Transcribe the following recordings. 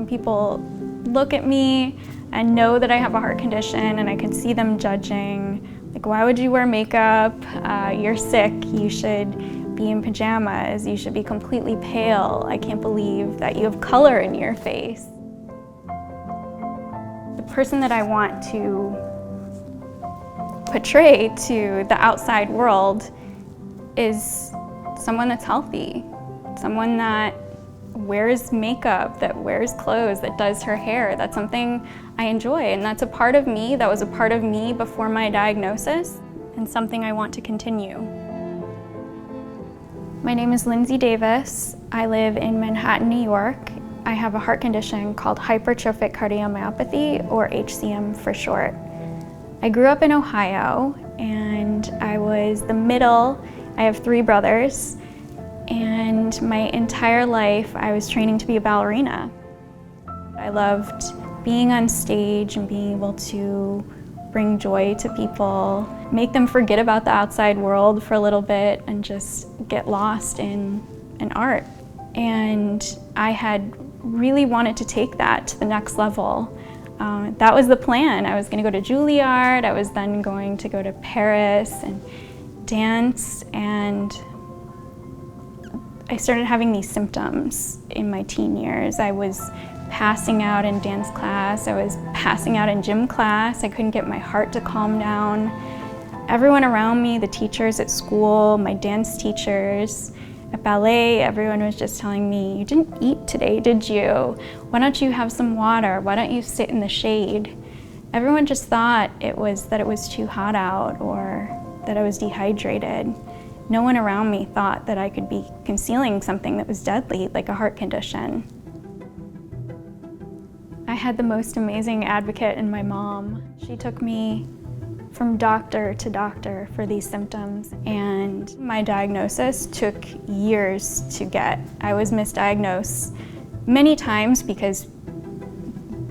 When people look at me and know that I have a heart condition and I can see them judging, like, why would you wear makeup? You're sick, you should be in pajamas, you should be completely pale. I can't believe that you have color in your face. The person that I want to portray to the outside world is someone that's healthy, someone that wears makeup, that wears clothes, that does her hair. That's something I enjoy, and that's a part of me that was a part of me before my diagnosis, and something I want to continue. My name is Lindsay Davis. I live in Manhattan, New York. I have a heart condition called Hypertrophic Cardiomyopathy, or HCM for short. I grew up in Ohio, and I was the middle. I have 3 brothers, and my entire life I was training to be a ballerina. I loved being on stage and being able to bring joy to people, make them forget about the outside world for a little bit and just get lost in art. And I had really wanted to take that to the next level. That was the plan. I was going to go to Juilliard. I was then going to go to Paris and dance, and I started having these symptoms in my teen years. I was passing out in dance class. I was passing out in gym class. I couldn't get my heart to calm down. Everyone around me, the teachers at school, my dance teachers, at ballet, everyone was just telling me, "You didn't eat today, did you? Why don't you have some water? Why don't you sit in the shade?" Everyone just thought that it was too hot out or that I was dehydrated. No one around me thought that I could be concealing something that was deadly, like a heart condition. I had the most amazing advocate in my mom. She took me from doctor to doctor for these symptoms, and my diagnosis took years to get. I was misdiagnosed many times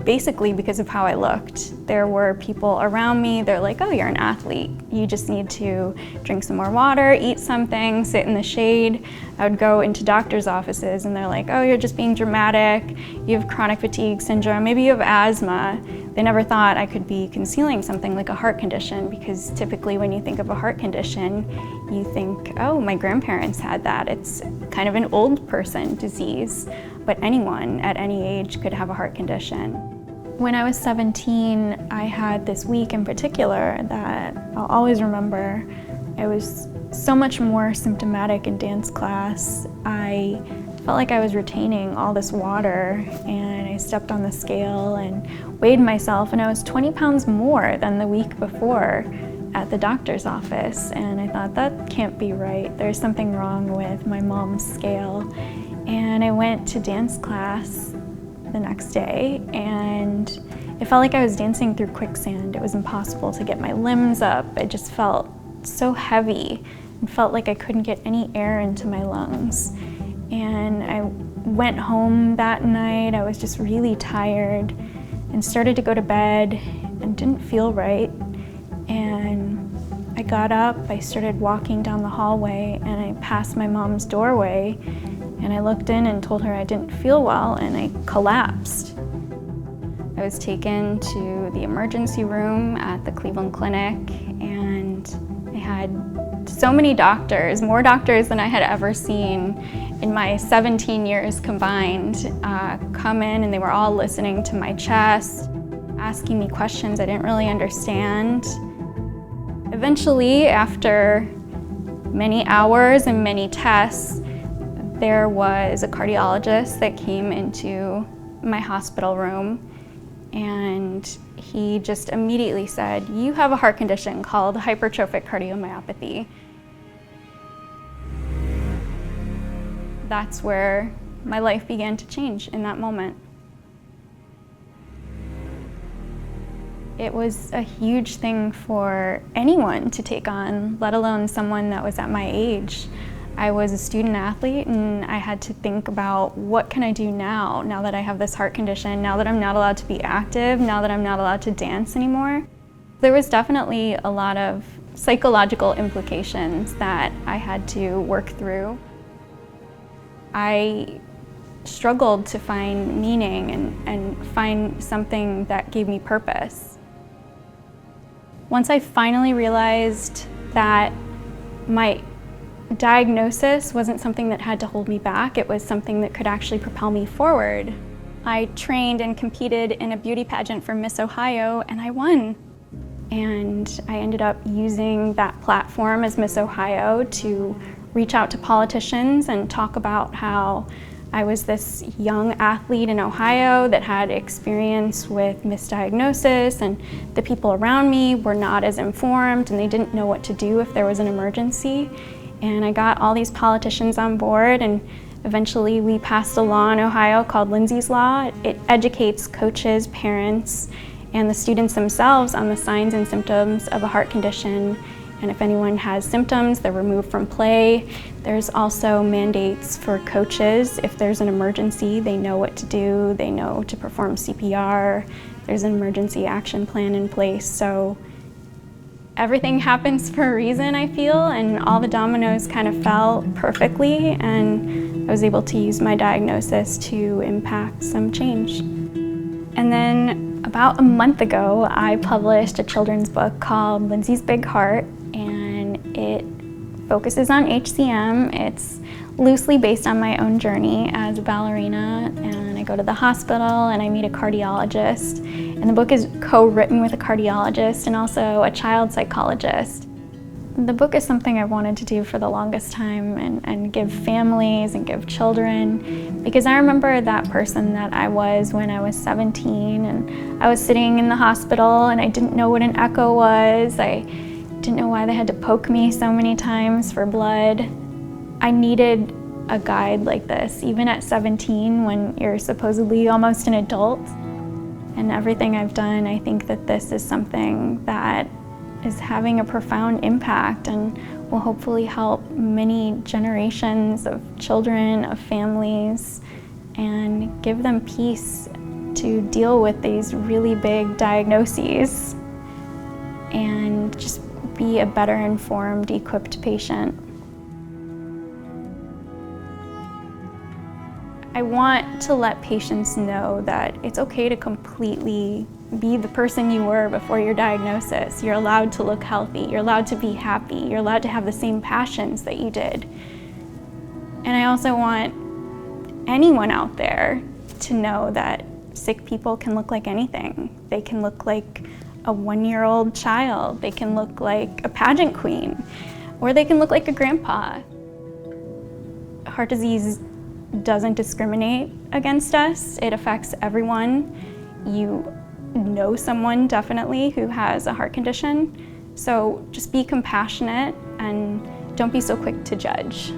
basically because of how I looked. There were people around me, they're like, "Oh, you're an athlete. You just need to drink some more water, eat something, sit in the shade." I would go into doctor's offices and they're like, "Oh, you're just being dramatic. You have chronic fatigue syndrome. Maybe you have asthma." They never thought I could be concealing something like a heart condition, because typically when you think of a heart condition, you think, "Oh, my grandparents had that. It's kind of an old person disease." But anyone at any age could have a heart condition. When I was 17, I had this week in particular that I'll always remember. I was so much more symptomatic in dance class. I felt like I was retaining all this water, and I stepped on the scale and weighed myself, and I was 20 pounds more than the week before at the doctor's office. And I thought, that can't be right. There's something wrong with my mom's scale. And I went to dance class the next day, and it felt like I was dancing through quicksand. It was impossible to get my limbs up. I just felt so heavy and felt like I couldn't get any air into my lungs. And I went home that night. I was just really tired and started to go to bed and didn't feel right. And I got up, I started walking down the hallway, and I passed my mom's doorway, and I looked in and told her I didn't feel well, and I collapsed. I was taken to the emergency room at the Cleveland Clinic, and I had so many doctors, more doctors than I had ever seen in my 17 years combined, come in, and they were all listening to my chest, asking me questions I didn't really understand. Eventually, after many hours and many tests, there was a cardiologist that came into my hospital room, and he just immediately said, "You have a heart condition called hypertrophic cardiomyopathy." That's where my life began to change in that moment. It was a huge thing for anyone to take on, let alone someone that was at my age. I was a student athlete, and I had to think about, what can I do now that I have this heart condition, now that I'm not allowed to be active, now that I'm not allowed to dance anymore. There was definitely a lot of psychological implications that I had to work through. I struggled to find meaning and find something that gave me purpose. Once I finally realized that my diagnosis wasn't something that had to hold me back, it was something that could actually propel me forward. I trained and competed in a beauty pageant for Miss Ohio, and I won. And I ended up using that platform as Miss Ohio to reach out to politicians and talk about how I was this young athlete in Ohio that had experience with misdiagnosis, and the people around me were not as informed and they didn't know what to do if there was an emergency. And I got all these politicians on board, and eventually we passed a law in Ohio called Lindsay's Law. It educates coaches, parents, and the students themselves on the signs and symptoms of a heart condition. And if anyone has symptoms, they're removed from play. There's also mandates for coaches. If there's an emergency, they know what to do. They know to perform CPR. There's an emergency action plan in place. So everything happens for a reason, I feel, and all the dominoes kind of fell perfectly, and I was able to use my diagnosis to impact some change. And then about a month ago, I published a children's book called Lindsay's Big Heart, and it focuses on HCM. It's loosely based on my own journey as a ballerina, and I go to the hospital and I meet a cardiologist. And the book is co-written with a cardiologist and also a child psychologist. The book is something I've wanted to do for the longest time and give families and give children, because I remember that person that I was when I was 17 and I was sitting in the hospital and I didn't know what an echo was. I didn't know why they had to poke me so many times for blood. I needed a guide like this, even at 17 when you're supposedly almost an adult. And everything I've done, I think that this is something that is having a profound impact and will hopefully help many generations of children, of families, and give them peace to deal with these really big diagnoses and just be a better informed, equipped patient. I want to let patients know that it's okay to completely be the person you were before your diagnosis. You're allowed to look healthy, you're allowed to be happy, you're allowed to have the same passions that you did. And I also want anyone out there to know that sick people can look like anything. They can look like a 1-year-old child, they can look like a pageant queen, or they can look like a grandpa. Heart disease doesn't discriminate against us. It affects everyone. You know someone definitely who has a heart condition, so just be compassionate and don't be so quick to judge.